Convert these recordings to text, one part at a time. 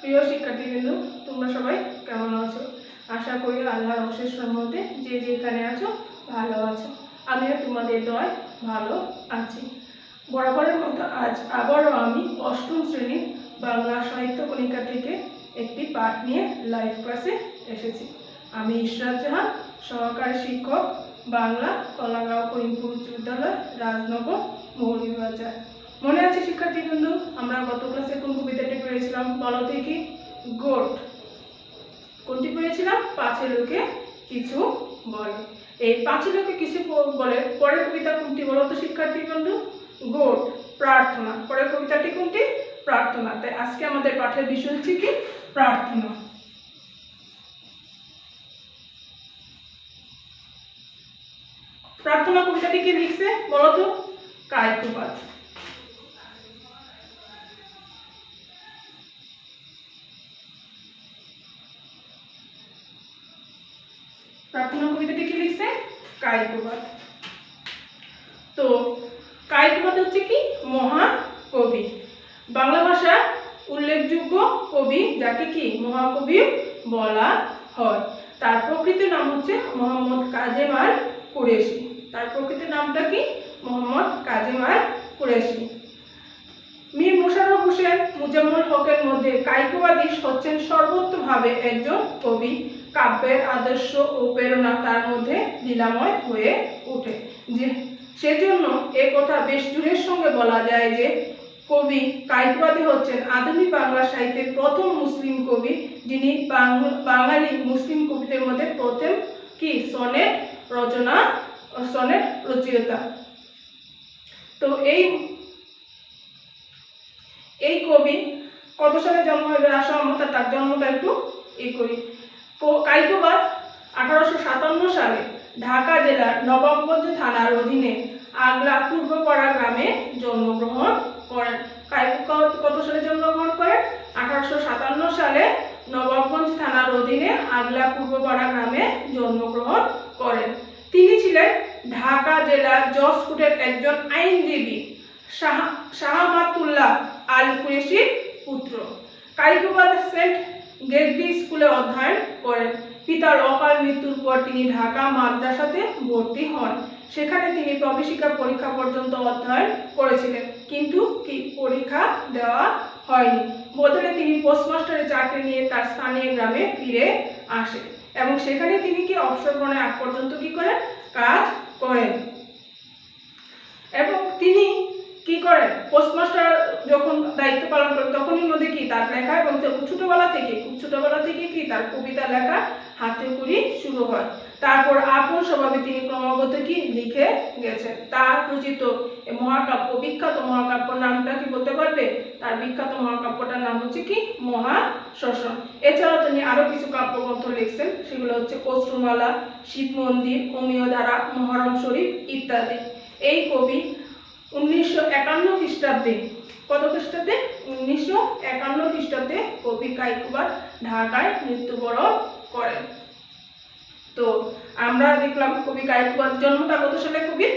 প্রিয় শিক্ষার্থীবৃন্দ, তোমরা সবাই কেমন আছো? আশা করি আল্লাহর অশেষ রহমতে যে যেখানে আছো ভালো আছো। আমিও তোমাদের দয়ায় ভালো আছি। বরাবরের মতো আজ আবারও আমি অষ্টম শ্রেণীর বাংলা সাহিত্য কণিকা থেকে একটি পাঠ নিয়ে লাইভ ক্লাসে এসেছি। আমি ইশরাত জাহান, সহকারী শিক্ষক, বাংলা, কলাগাঁও করিমপুর উচ্চ বিদ্যালয়, রাজনগর, মৌলভীবাজার। মনে আছে শিক্ষার্থীবৃন্দ, আমরা গত ক্লাসে কোন কবিতাটি পড়েছিলাম? বলো দেখি। গোট। কোনটি পড়েছিলাম? পাছে লোকে কিছু বলে। এই পাছে লোকে কিছু বলে পরের কবিতা কোনটি বলো তো শিক্ষার্থীবৃন্দ? গোট। প্রার্থনা। পরের কবিতাটি কোনটি? প্রার্থনা। তাই আজকে আমাদের পাঠের বিষয় হচ্ছে কি? প্রার্থনা। প্রার্থনা কবিতাটি কে লিখছে বলো তো? কায়কোবাদ। প্রার্থনা কবিতাটি কি লিখছে? কায়কোবাদ। তো কায়কোবাদ হচ্ছে কি? মহাকবি, বাংলা ভাষার উল্লেখযোগ্য কবি, যাকে কি মহাকবি বলা হয়। তার প্রকৃত নাম হচ্ছে মোহাম্মদ কাজেম আল কুরেশি। তার প্রকৃত নামটা কি? মোহাম্মদ কাজেম আল কুরেশি। মীর মোশাররফ হোসেন, মুজাম্মল হকের মধ্যে কায়কোবাদী হচ্ছেন সর্বোত্তভাবে একজন কবি। কাব্যের আদর্শ ও প্রেরণা তার মধ্যে লীলাময় হয়ে ওঠে। যে সেজন্য এ কথা বেশ জোরের সঙ্গে বলা যায় যে কবি কায়কোবাদী হচ্ছেন আধুনিক বাংলা সাহিত্যের প্রথম মুসলিম কবি, যিনি বাঙালি মুসলিম কবিদের মধ্যে প্রথম কি সনেট রচয়িতা। তো এই কবি কত সালে জন্ম হয়েছে? আসো আমরা তার জন্মটা একটু করি। কায়কোবাদ 1857 সালে ঢাকা জেলার নবাবগঞ্জ থানার অধীনে আগলা পূর্বপাড়া গ্রামে জন্মগ্রহণ করেন। কায়কোবাদ কত সালে জন্মগ্রহণ করেন? 1857 সালে নবাবগঞ্জ থানার অধীনে আগলা পূর্বপাড়া গ্রামে জন্মগ্রহণ করেন। তিনি ছিলেন ঢাকা জেলার জজ কোর্টের একজন আইনজীবী শাহমাতুল্লাহ আল কুরেশির পুত্র। কায়কোবাদ সেন্ট গেটলি স্কুলে অধ্যয়ন করেন। পিতার অকাল মৃত্যুর পর তিনি ঢাকা মাদ্রাসাতে ভর্তি হন। সেখানে তিনি প্রবেশিকা পরীক্ষা পর্যন্ত অধ্যয়ন করেছিলেন, কিন্তু কি পরীক্ষা দেওয়া হয়নি। বদলে তিনি পোস্টমাস্টারের চাকরি নিয়ে তার স্থানীয় গ্রামে ফিরে আসেন এবং সেখানে তিনি কি অবসর গ্রহণের আগ পর্যন্ত কি করেন? কাজ করেন। এবং তিনি কি করেন? পোস্টমাস্টার যখন দায়িত্ব পালন করেন তখনই মধ্যে কি তার লেখা এবং খুব ছোটবেলা থেকে কি তার কবিতা লেখা হাতে করি শুরু হয়। তারপর আপন স্বভাবে তিনি ক্রমাগত কি লিখে গেছেন। তার রচিত মহাকাব্য, বিখ্যাত মহাকাব্যের নামটা কি বলতে পারবে? তার বিখ্যাত মহাকাব্যটার নাম হচ্ছে কি? মহাশ্মশান। এছাড়াও তিনি আরো কিছু কাব্যগ্রন্থ লিখছেন, সেগুলো হচ্ছে অশ্রুমালা, শিব মন্দির, অমিয় ধারা, মহরম শরীফ ইত্যাদি। এই কবি 1951 খ্রিস্টাব্দে, কত খ্রিস্টাব্দে? 1951 খ্রিস্টাব্দে কবি কায়কোবাদ ঢাকায় মৃত্যুবরণ করেন। তো আমরা দেখলাম কবি কায়কোবাদ জন্মটা কত সালে? কবি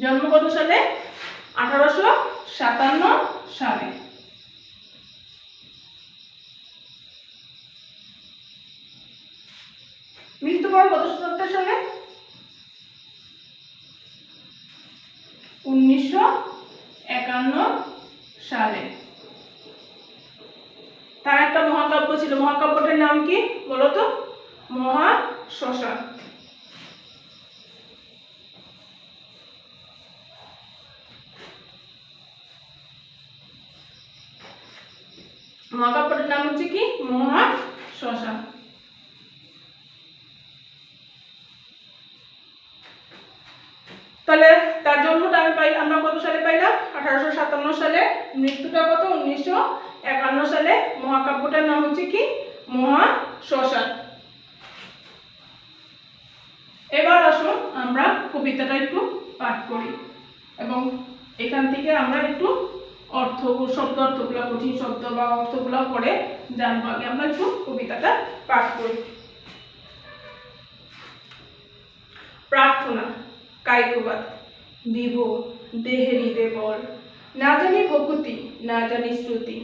জন্ম কত সালে? 1857 সালে। মৃত্যুবরণ কত সালে? 1951 সালে। তার একটা মহাকাব্য ছিল, মহাকাব্যটার নাম কি বলো তো? মহাশ্মশান। মহাকাব্যটার নাম হচ্ছে কি? মহাশ্মশান। তাহলে তার জন্মটা আমরা কত সালে পাইলাম? 1857 সালে। মৃত্যুটা কত? 1951 সালে। মহাকাব্যটার নাম হচ্ছে কি? মহাশ্মশান। এবার আসুন আমরা কবিতাটা একটু পাঠ করি এবং এখান থেকে আমরা একটু অর্থগুলো, কঠিন শব্দ বা অর্থগুলো পড়ে জানবো। আগে আমরা একটু কবিতাটা পাঠ করি। প্রার্থনা, কায়কোবাদ। বিভো দেহে হৃদে বল, না জানি ভকুতি না জানি শ্রুতি,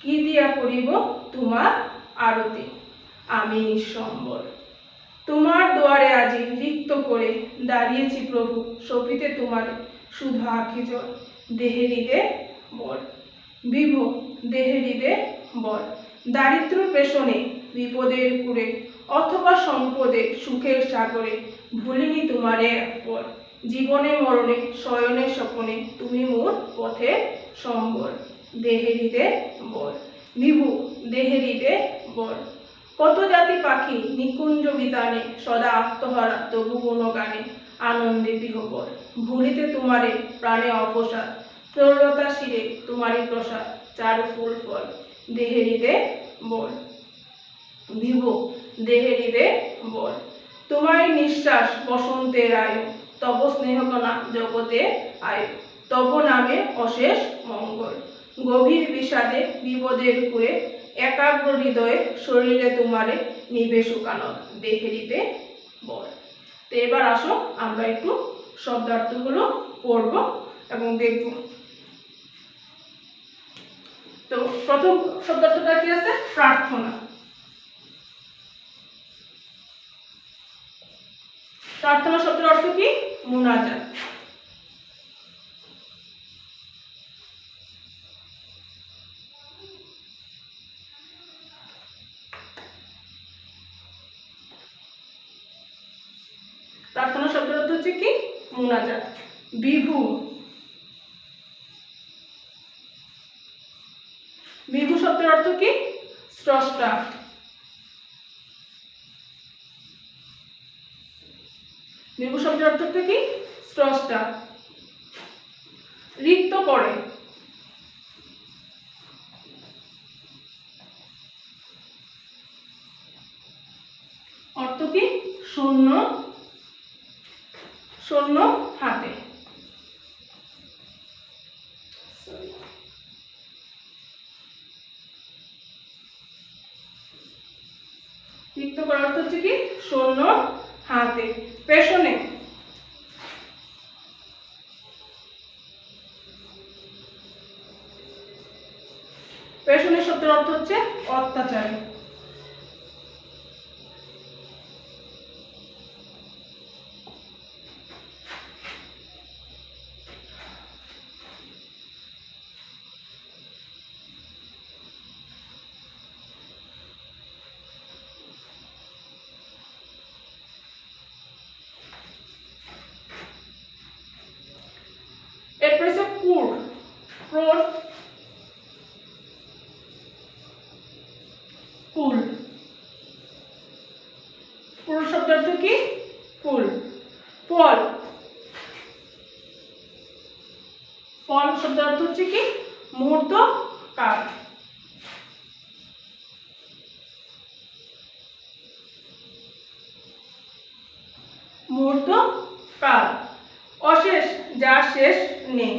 কি দিয়া করিব তোমার আরতি। আমি নিঃসম্বল তোমার দুয়ারে আজি রিক্ত করে দাঁড়িয়েছি প্রভু, শোভিতে তোমারে শুধু আঁখি জল, দেহে হৃদে বল। বিভো দেহে হৃদে বল, দারিদ্র পেশনে বিপদের কুরে অথবা সম্পদে সুখের সাগরে, ভুলিনি তোমারে একবার, জীবনে মরণে শয়নে স্বপনে তুমি মোর পথে সম্বল, দেহে হৃদে বল। বিভু দেহে হৃদে বল, কত জাতি পাখি নিকুঞ্জ বিতানে সদা আত্মহারা তবু গুণগানে, আনন্দে বিহবল, ভুলিতে তোমারে প্রাণে অপসাদ, প্রলতা শিরে তোমারই প্রসাদ, চারু ফুল ফল, দেহে হৃদে বল। বিভো দেহে হৃদে বল, তোমার নিঃশ্বাস বসন্তের আয়ু, তব স্নেহকণা জগতে আয়ু, তব নামে অশেষ মঙ্গল, গভীর বিষাদে বিপদের কুরে একাগ্র হৃদয়ে শরীরে তোমারে নিবে সুকানল, দেহে হৃদে বল। তো এবার আসো আমরা একটু শব্দার্থগুলো পড়ব এবং দেখব। তো প্রথম শব্দার্থটা কি আছে? প্রার্থনা। প্রার্থনা শব্দের অর্থ কি? মুনাজাত। প্রার্থনা শব্দের অর্থ হচ্ছে কি? মুনাজাত। বিভু, বিভু শব্দের অর্থ কি? স্রষ্টা। বিভু শব্দের অর্থ কি? স্রষ্টা। রিক্ত করে, অর্থ কি? শূন্য, শূন্য হাতে। রিক্ত করার অর্থ হচ্ছে কি? শূন্য হাতে। পেছনে, পেছনে শব্দের অর্থ হচ্ছে অত্যাচারী। এরপর হচ্ছে কুর, ক্রোধ, কুল। কুল শব্দের অর্থ কি? কুল। ফল, ফল শব্দের অর্থ হচ্ছে কি? মুহূর্ত কাল। মুহূর্ত কাল। অশেষ, যার শেষ নেই।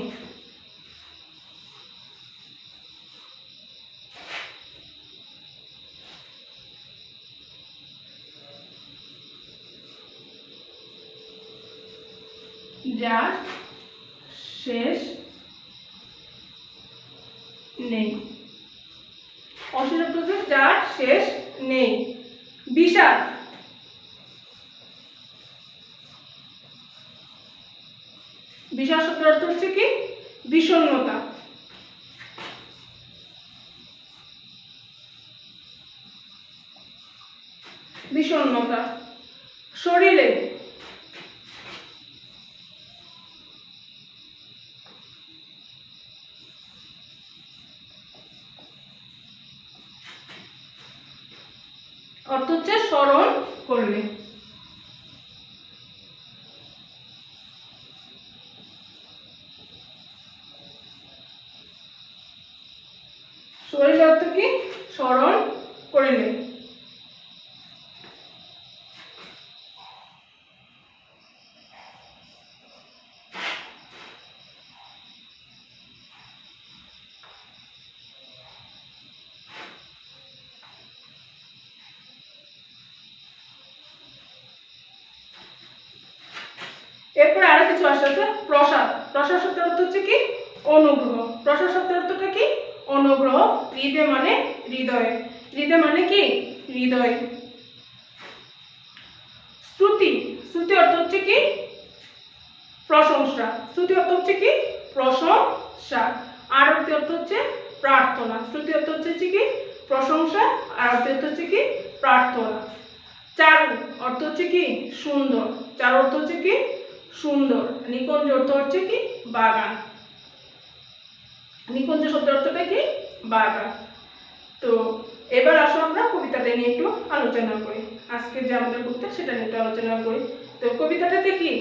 যার শেষ নেই। অশেষ অর্থ হচ্ছে যার শেষ নেই। বিষাদ, বিষাদ শব্দের অর্থ হচ্ছে কি? বিষণ্ণতা। বিষণ্ণতা। শরীরে, অর্থ হচ্ছে স্মরণ করলে। শরীর অর্থ কি? স্মরণ করিলে। এরপর আরেকটা কিছু আসছে প্রসাদ। প্রসাদ শব্দের অর্থ হচ্ছে কি অনুগ্রহ। প্রসাদ শব্দের অর্থটা কি অনুগ্রহ। হৃদয় মানে হৃদয়, হৃদয় মানে কি হৃদয়। স্তুতি, স্তুতি অর্থ হচ্ছে কি প্রশংসা। স্তুতি অর্থ হচ্ছে কি প্রশংসা। আরতি অর্থ হচ্ছে প্রার্থনা। স্তুতি অর্থ হচ্ছে কি প্রশংসা, আরতি অর্থ হচ্ছে কি প্রার্থনা। চারু অর্থ হচ্ছে কি সুন্দর। চারু অর্থ হচ্ছে কি সুন্দর। নিকুঞ্জ অর্থ হচ্ছে কি বাগান। নিকুঞ্জ শব্দের অর্থটা কি বাগান। তো এবার আসো আমরা কবিতাটা নিয়ে একটু আলোচনা করি। আজকে যে আমাদের কবিতা সেটা নিয়ে একটু আলোচনা করি। তো কবিতাটাতে কি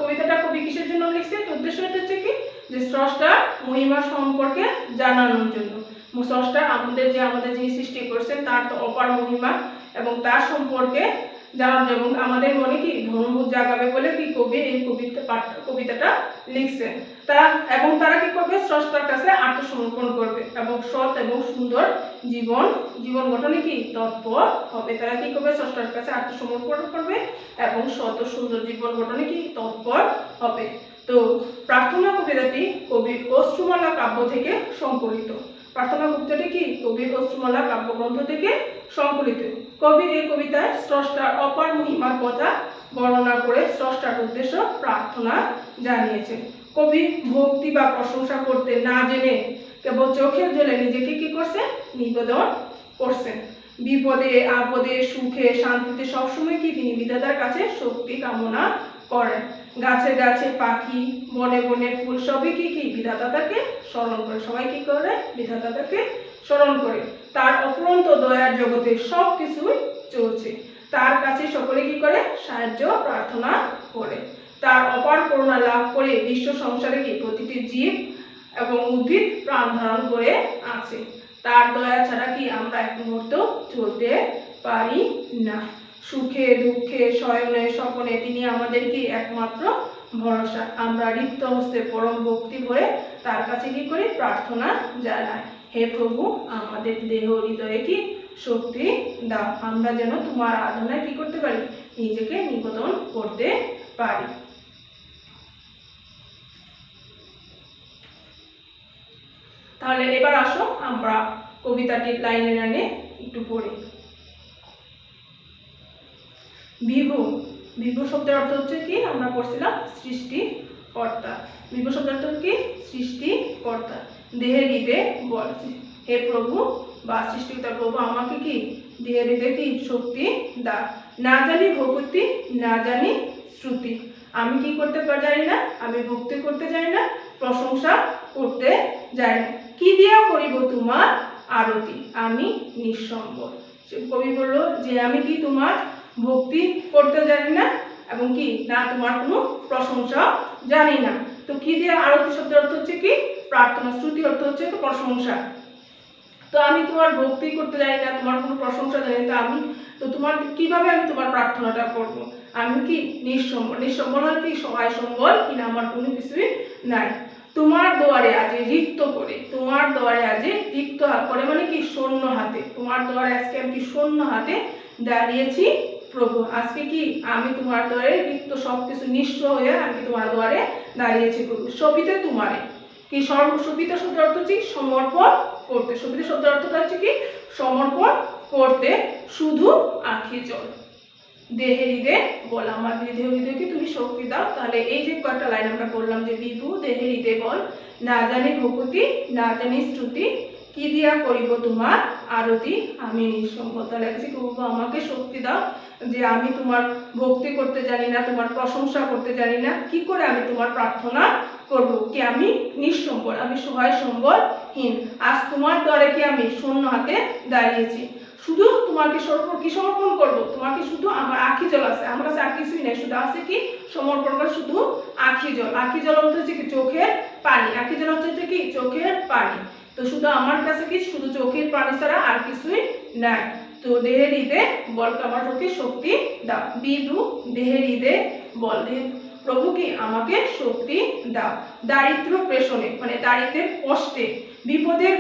কবিতাটা কবি কিসের জন্য লিখছে? উদ্দেশ্যটা হচ্ছে কি যে স্রষ্টার মহিমা সম্পর্কে জানানোর জন্য। স্রষ্টা আমাদের যিনি সৃষ্টি করছেন তার তো অপার মহিমা এবং তার সম্পর্কে জানানো, এবং আমাদের মনে কি ধর্মবোধ জাগাবে বলে কি কবি এই কবিতাটা লিখছেন। তারা কি করবে? স্রষ্টার কাছে আত্মসমর্পণ করবে এবং সৎ এবং সুন্দর জীবন গঠনে কি তৎপর হবে। তারা কি করবে? স্রষ্টার কাছে আত্মসমর্পণ করবে এবং সৎ ও সুন্দর জীবন গঠনে কি তৎপর হবে। তো প্রার্থনা কবিতাটি কবির অশ্রুমালা কাব্য থেকে সংকলিত। প্রার্থনা কবিতাটি কি কবির অশ্রুমালা কাব্যগ্রন্থ থেকে সংকলিত। কবির এই কবিতায় স্রষ্টার অপার মহিমার কথা বর্ণনা করে স্রষ্টার উদ্দেশ্য প্রার্থনা জানিয়েছেন। কবি ভক্তি বা প্রশংসা করতে না জেনে কেবল চোখের জলে নিজেকে কি করছে? নিবেদন করছেন। বিপদে আপদে সুখে শান্তিতে সবসময় কি তিনি বিধাতার কাছে শক্তি কামনা করেন। গাছে গাছে পাখি বনে বনে ফুল সবই কি বিধাতাকে স্মরণ করে। সবাই কি করে? বিধাতাকে স্মরণ করে। তার অফুরন্ত দয়ার জগতে সব কিছুই চলছে। তার কাছে সকলে কি করে? সাহায্য প্রার্থনা করে। তার অপার করুণা লাভ করে বিশ্ব সংসারে কি প্রতিটি জীব এবং উদ্ভিদ প্রাণ ধারণ করে আছে। তার দয়া ছাড়া কি আমরা এক মুহূর্ত চলতে পারি না। সুখে দুঃখে শয়নে স্বপনে তিনি আমাদের কি একমাত্র ভরসা। আমরা রিক্ত হস্তে পরম ভক্তি ভরে তার কাছে কি করি? প্রার্থনা জানাই, হে প্রভু আমাদের দেহ হৃদয়ে কি শক্তি দাও, আমরা যেন তোমার আরাধনায় কি করতে পারি? নিজেকে নিবেদন করতে পারি। তাহলে এবার আসো আমরা কবিতাটির লাইনে লাইনে একটু পড়ি। বিভু, বিভু শব্দের অর্থ হচ্ছে কি আমরা পড়ছিলাম সৃষ্টিকর্তা। বিভু শব্দের অর্থ কি সৃষ্টিকর্তা। দেহে হৃদে বল, হে প্রভু বা সৃষ্টিকর্তা প্রভু আমাকে কি দেহে হৃদে কি শক্তি দাও। না জানি ভক্তি না জানি শ্রুতি, আমি কি করতে জানি না? আমি ভক্তি করতে জানি না, প্রশংসা করতে জানি না। কি দিয়া করিব তোমার আরতি, আমি নিঃসম্বল। কবি বলল যে আমি কি তোমার ভক্তি করতে জানি না এবং কি না তোমার কোনো প্রশংসা জানি না। তো কি দিয়ে? আরতি শব্দের অর্থ হচ্ছে কি প্রার্থনা, শ্রুতি অর্থ হচ্ছে তো প্রশংসা। তো আমি তোমার ভক্তি করতে জানি না, তোমার কোনো প্রশংসা জানি না, তো তোমার কিভাবে আমি তোমার প্রার্থনাটা করব? আমি কি নিঃসম্বল। নিঃসম্বল হয় কি সহায় সম্বল কিনা আমার কোনো কিছুই নাই। তোমার দুয়ারে আজে রিক্ত করে, তোমার দুয়ারে আজে রিক্ত করে মানে কি শূন্য হাতে। তোমার দুয়ারে আজকে আমি কি শূন্য হাতে দাঁড়িয়েছি প্রভু। আজকে কি আমি তোমার দুয়ারে রিক্ত, সবকিছু নিঃস্ব হয়ে আমি তোমার দুয়ারে দাঁড়িয়েছি প্রভু। সবিতে তোমারে কি সবিতা শব্দের অর্থ হচ্ছে সমর্পণ করতে। সবিতা শব্দের অর্থটা হচ্ছে কি সমর্পণ করতে। শুধু আঁখি জল দেহে হৃদে বল, আমার দেহ হৃদয়কে তুমি শক্তি দাও। তাহলে এই যে কয়েকটা লাইন আমরা বললাম যে বিভু দেহে হৃদে বল, না জানি ভক্তি না জানি শ্রুতি, কি দিয়া করিব তোমার আরতি, আমি নিঃসম্বল। তাহলে প্রভু আমাকে শক্তি দাও যে আমি তোমার ভক্তি করতে জানি না, তোমার প্রশংসা করতে জানি না, কি করে আমি তোমার প্রার্থনা করব? কি আমি নিঃসম্বল, আমি সহায় সম্বলহীন। আজ তোমার দ্বারে কি আমি শূন্য হাতে দাঁড়িয়েছি। শুধু তোমাকে কি সমর্পণ করব? তোমাকে শুধু আমার আখি জল আছে, আমার কাছে আর কিছুই নেই, শুধু আছে কি সমর্পণ করা শুধু আখি জল। আখি জল হচ্ছে কি চোখের পানি। আখি জল হচ্ছে কি চোখের পানি। তো শুধু আমার কাছে কি শুধু চোখের পানি ছাড়া আর কিছুই নাই। তো দেহে হৃদে বলকে আমার প্রতি শক্তি দাও। বিধু দেহে হৃদে বল, প্রভু কি আমাকে শক্তি দাও। দারিদ্র প্রেষণে মানে দারিদ্রের কষ্টে, বিপদের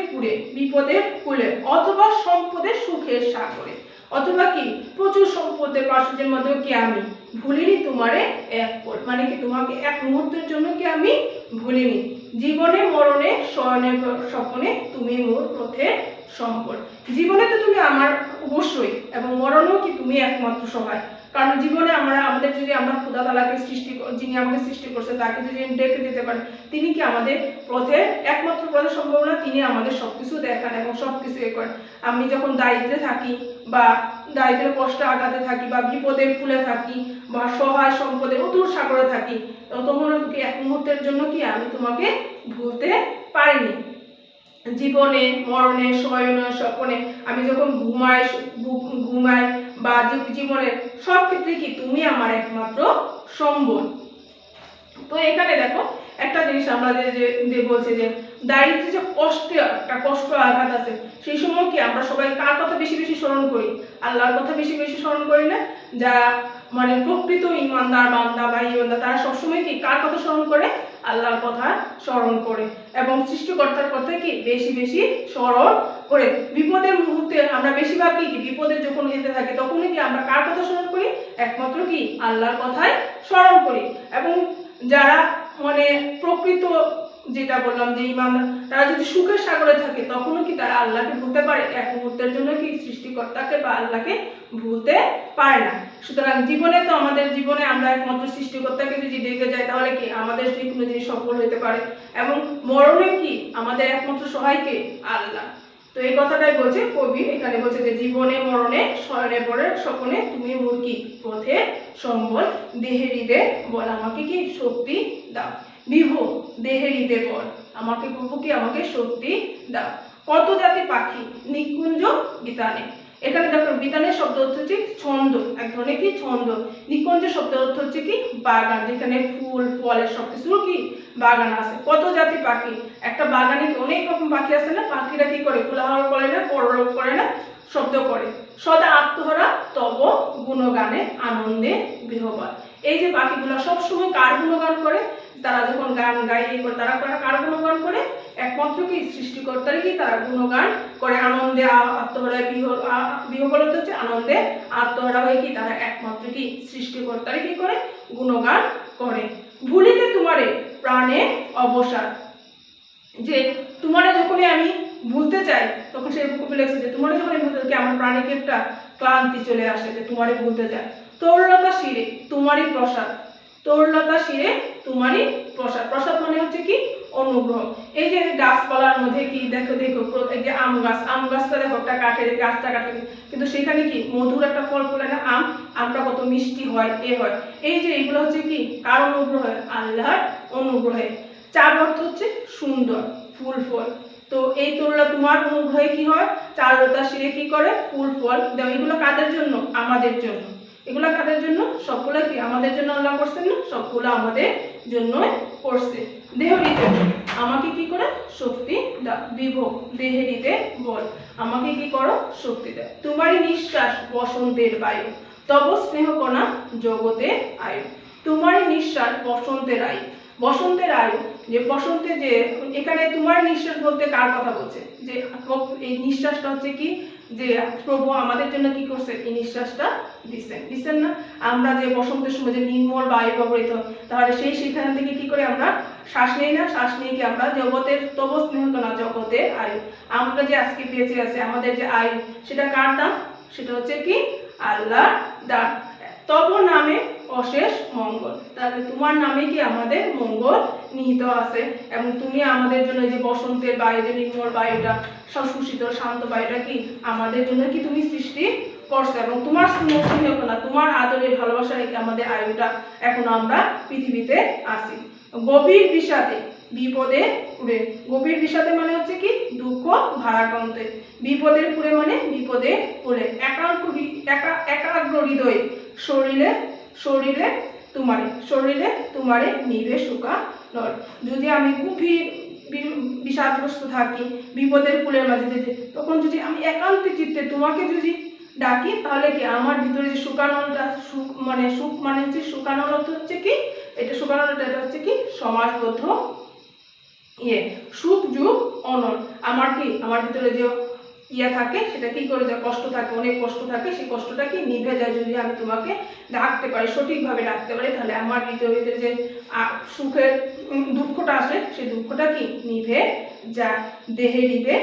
কুলে অথবা সম্পদের সুখের সাগরে, অথবা কি প্রচুর সম্পদের প্রাচুর্যের মধ্যেও কি আমি ভুলিনি তোমারে এক পল, মানে কি তোমাকে এক মুহূর্তের জন্য কি আমি ভুলিনি। জীবনে মরণে শয়নে স্বপনে তুমি মোর পথের সম্বল। জীবনে তো তুমি আমার অবশ্যই, এবং মরণেও কি তুমি একমাত্র সহায়। কারণ জীবনে আমাদের যদি আমরা খোদা তাআলাকে যিনি আমাকে সৃষ্টি করছে তাকে যদি ডেকে দিতে পারেন, তিনি কি আমাদের পথে একমাত্র পথের সম্ভাবনা, তিনি আমাদের সবকিছু দেখান এবং সবকিছু করেন। আমি যখন দারিদ্রে থাকি বা দারিদ্রের কষ্ট আঘাতে থাকি বা বিপদের ফুলে থাকি বা সহায় সম্পদের অতুল সাগরে থাকি, তখন কি এক মুহূর্তের জন্য কি আমি তোমাকে ভুলতে পারিনি। জীবনে মরণে শয়নে স্বপনে আমি যখন ঘুমাই বা জীবনের সব ক্ষেত্রে কি তুমি আমার একমাত্র সম্বল। তো এখানে দেখো একটা জিনিস আমরা যে বলছে যে দারিদ্র্যে যে একটা কষ্ট আঘাত আছে, সেই সময় কি আমরা সবাই কার কথা বেশি বেশি স্মরণ করি? আল্লাহর কথা বেশি বেশি স্মরণ করি না? যারা মানে প্রকৃত ইমানদার বান্দা বা ইমানদার, তারা সবসময় কি কার কথা স্মরণ করে? আল্লাহর কথা স্মরণ করে এবং সৃষ্টিকর্তার কথা কি বেশি বেশি স্মরণ করে। বিপদের মুহূর্তে আমরা বেশিরভাগ কি বিপদে যখন যেতে থাকি তখনই কি আমরা কার কথা স্মরণ করি? একমাত্র কি আল্লাহর কথাই স্মরণ করি। এবং যারা মানে প্রকৃত যেটা বললাম যে ইমানদার, তারা যদি সুখের সাগরে থাকে তখনও কি তারা আল্লাহকে ভুলতে পারে? এক মুহূর্তের জন্য কি সৃষ্টিকর্তাকে বা আল্লাহকে ভুলতে পারে না। সুতরাং জীবনে তো আমাদের জীবনে আমরা একমাত্র সৃষ্টিকর্তাকে যদি ডেকে যাই তাহলে কি আমাদের যে কোনো জিনিস সফল হতে পারে। এবং মরণে কি আমাদের একমাত্র সহায়কে আল্লাহ। তো এই কথাটাই বলছে কবি, এখানে বলছে যে জীবনে মরণে শয়নে পড়ে স্বপনে তুমি মোর কি পথে সম্বল। দেহে হৃদে বল আমাকে কি শক্তি দাও। বিভো দেহে হৃদে বল আমাকে প্রভু কি আমাকে শক্তি দাও। কত জাতি পাখি নিকুঞ্জ বিতানে। এখানে দেখো বিতানের শব্দ অর্থ হচ্ছে ছন্দ, এক ধরনের কি ছন্দ। নিকুঞ্জ শব্দ অর্থ হচ্ছে কি বাগান, যেখানে ফুল ফলের সবকিছু কি বাগান আছে। কত জাতি পাখি, একটা বাগানে কি অনেক রকম পাখি আছে না? পাখিরা কি করে? কোলাহল করে না, পরলোক করে না, শব্দ করে। সদা আত্মহারা তব গুণগানে আনন্দে বিহ্বল। এই যে পাখিগুলো সবসময় কার গুণগান করে? তারা যখন গান গায় এই করে তারা কার গুণগান করে? একমাত্র কি সৃষ্টিকর্তারই কি তারা গুণগান করে। আনন্দে আত্মহারায় বিহ্বল হচ্ছে আনন্দে আত্মহারা হয়ে কি তারা একমাত্র কি সৃষ্টিকর্তারই কি করে? গুণগান করে। ভুলিতে তোমারে প্রাণে অবসাদ। যে তোমারে যখনই আমি ভুলতে চাই তখন সেই কবি লেখছে যে তোমারে যখন ভুলতে চাই আমার প্রাণে কি একটা ক্লান্তি চলে আসে যে তোমারে ভুলতে চাই। তরলতা শিরে তোমারই প্রসাদ। তরলতা শিরে তোমারই প্রসাদ। প্রসাদ মানে হচ্ছে কি অনুগ্রহ। এই যে গাছপালার মধ্যে কি দেখো এই যে আম গাছটা দেখো একটা কাঠের গাছটা কাঠের, কিন্তু সেখানে কি মধুর একটা ফল ফলে না আমটা কত মিষ্টি হয় হয়। এই যে এগুলো হচ্ছে কি কার অনুগ্রহ? আল্লাহর অনুগ্রহে। চার অর্থ হচ্ছে সুন্দর ফুল ফল। তো এই তরলা তোমার অনুগ্রহে কি হয়? চারুলতা শিরে কি করে? ফুল ফল দেও। এগুলো কাদের জন্য? আমাদের জন্য। এগুলো কাদের জন্য? সবগুলো কি আমাদের জন্য আল্লাহ করছেন না? সবগুলো আমাদের জন্য করছে। দেহ হৃদে আমাকে কি করে? শক্তি দাও। বিভো দেহে হৃদে বল আমাকে কি করো? শক্তি দাও। তোমারই নিঃশ্বাস বসন্তের বায়ু তব স্নেহকণা জগতে আয়ু। তোমারই নিঃশ্বাস বসন্তের আয়ু। বসন্তের আয়ু যে বসন্তে যে এখানে তোমার নিঃশ্বাস বলতে কার কথা বলছে? যে এই নিঃশ্বাসটা হচ্ছে কি যে প্রভু আমাদের জন্য কি করছে? এই নিঃশ্বাসটা দিচ্ছেন না? আমরা যে বসন্তের সময় যে নির্মল বায়ু ব্যবহৃত, তাহলে সেইখান থেকে কি করে আমরা শ্বাস নেই না? শ্বাস নিয়ে কি আমরা জগতের তব স্নেহকণা জগতে আয়ু। আমরা যে আজকে বেঁচে আছে আমাদের যে আয়ু, সেটা কার দান? সেটা হচ্ছে কি আল্লাহ দান। তব নামে অশেষ মঙ্গল। তাহলে তোমার নামে কি আমাদের মঙ্গল নিহিত আছে এবং তুমি আমাদের জন্য যে বসন্তের বায়ু যে নির্মল বায়ুটা সুশীত শান্ত বায়ুটা কি আমাদের জন্য কি তুমি সৃষ্টি করছো এবং তোমার স্নেহকণা তোমার আদরের ভালোবাসা রেখে আমাদের আয়ুটা এখন আমরা পৃথিবীতে আছি। গভীর বিষাদে বিপদে পুরে। গভীর বিষাদে মানে হচ্ছে কি দুঃখ ভারাক্রান্তে। বিপদের পুরে মানে বিপদে পুরে। একাগ্র হৃদয় শরীরে তোমারে নিবে সুখা নর। যদি আমি গভীর বিষাদগ্রস্ত থাকি বিপদের কুলের মাঝে তখন যদি আমি একান্ত চিত্তে তোমাকে যদি ডাকি তাহলে কি আমার ভিতরে যে সুখানলটা সুখ মানে হচ্ছে সুখানল হচ্ছে কি এটা সুখানলটা এটা হচ্ছে কি সমাজবদ্ধ সুখ যুগ অনল। আমার কি আমার ভিতরে যে ইয়া থাকে, সেটা কি করে যায়, কষ্ট থাকে, অনেক কষ্ট থাকে, সেই কষ্টটা কি নিভে যায় যদি আমি তোমাকে ডাকতে পারি, সঠিকভাবে ডাকতে পারি, তাহলে আমার ভিতরে যে সুখের দুঃখটা আসে সেই দুঃখটা কি নিভে যায়। দেহে নিভে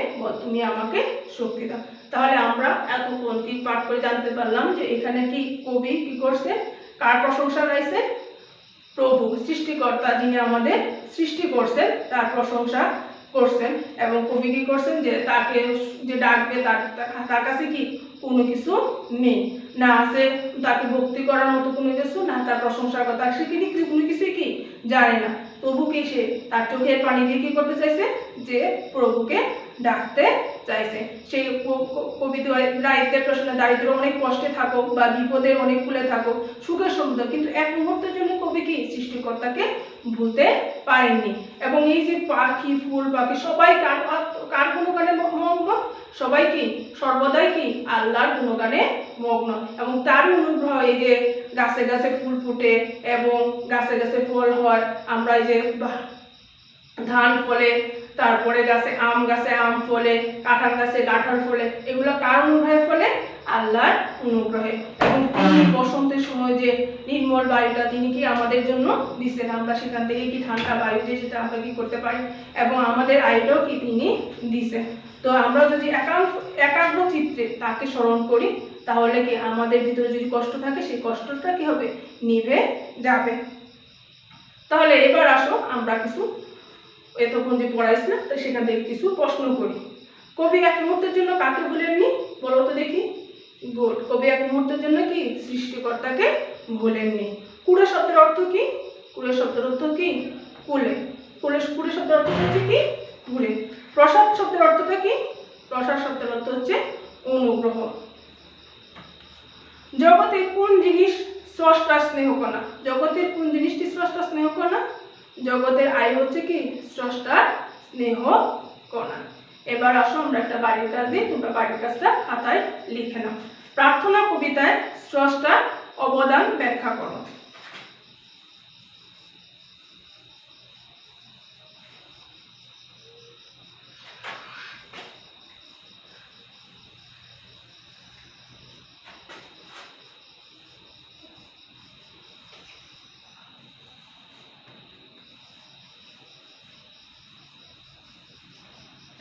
তুমি আমাকে শক্তি দাও। তাহলে আমরা এতক্ষণ কি পাঠ করে জানতে পারলাম যে এখানে কি কবি কি করছে, কার প্রশংসা গাইছে, প্রভু সৃষ্টিকর্তা যিনি আমাদের সৃষ্টি করছেন তার প্রশংসা করছেন। এবং কবি কি করছেন যে তাকে যে ডাকবে তার কাছে কি কোনো কিছু নেই, না আছে তাকে ভক্তি করার মতো কোনো কিছু, না তার প্রশংসার কথা, সে কি কোনো কিছুই কি জানে না। তবু কি সে তার চোখের পানি দিয়ে কি করতে চাইছে, যে প্রভুকে ডাকতে চাইছে। সেই কবি দারিদ্রের প্রশ্নে, দারিদ্র অনেক কষ্টে থাকুক বা বিপদের অনেক কুলে থাকুক, সুখের সমুদ্র, কিন্তু এক মুহূর্তের জন্য কবি কি সৃষ্টিকর্তাকে ভুলতে পারেননি। এবং এই যে পাখি ফুল পাখি সবাই কার গুণগানে মগ্ন, সবাই কি সর্বদাই কি আল্লাহর গুণগানে মগ্ন। এবং তার অনুগ্রহ, এই যে গাছে গাছে ফুল ফুটে এবং গাছে গাছে ফল হয়, আমরা এই যে ধান ফলে, তারপরে গাছে আম ফলে, কাঁঠাল গাছে কাঁঠাল ফলে, এগুলো কার অনুগ্রহে ফলে, আল্লাহর অনুগ্রহে। এবং তিনি বসন্তের সময় যে নির্মল বায়ুটা তিনি কি আমাদের জন্য দিচ্ছেন, আমরা সেখান থেকে কি ঠান্ডা বায়ু যে সেটা আমরা কি করতে পারি, এবং আমাদের আয়ুটাও কি তিনি দিচ্ছেন। তো আমরা যদি একাগ্র চিত্তে তাকে স্মরণ করি, তাহলে কি আমাদের ভিতরে যদি কষ্ট থাকে সেই কষ্টটা কি হবে, নিভে যাবে। তাহলে এবার আসো আমরা কিছু এতক্ষণ যে পড়াইছিলাম তো সেখান থেকে কিছু প্রশ্ন করি। কবি এক মুহূর্তের জন্য কাকে ভুলেননি, বলো তো দেখি। গুড, কবি এক মুহূর্তের জন্য কি সৃষ্টিকর্তাকে ভুলেননি। কুড়ে শব্দের অর্থ কি, কুড়ে শব্দের অর্থ কি কুলে, কুড়ে শব্দের অর্থ হচ্ছে কি কুলে। প্রসাদ শব্দের অর্থটা কি, প্রসাদ শব্দের অর্থ হচ্ছে অনুগ্রহ। জগতের কোন জিনিস স্রষ্টার স্নেহকণা, জগতের কোন জিনিসটি স্রষ্টার স্নেহকণা, জগতের আয় হচ্ছে কি স্রষ্টার স্নেহকণা। এবার আসো আমরা একটা বাড়ির কাজ দিই, তোমরা বাড়ির কাজটা খাতায় লিখে নাও। প্রার্থনা কবিতায় স্রষ্টার অবদান ব্যাখ্যা করো।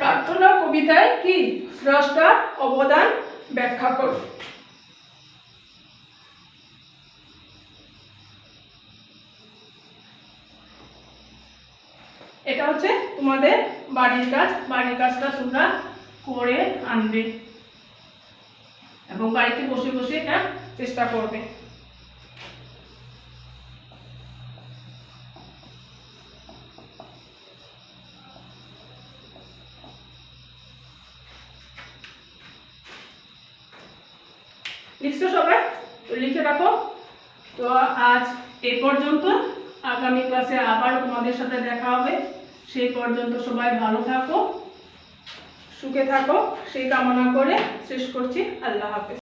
প্রার্থনা কবিতায় কি স্রষ্টার অবদান ব্যাখ্যা করো। এটা হচ্ছে তোমাদের বাড়ির কাজ, বাড়ির কাজটা তোমরা করে আনবে এবং বাড়িতে বসে বসে এটা চেষ্টা করবে। লিখছো সবাই, তো লিখে রাখো। তো আজ এই পর্যন্ত, আগামী ক্লাসে আবার তোমাদের সাথে দেখা হবে। সেই পর্যন্ত সবাই ভালো থাকো, সুখে থাকো, সেই কামনা করে শেষ করছি। আল্লাহ হাফেজ।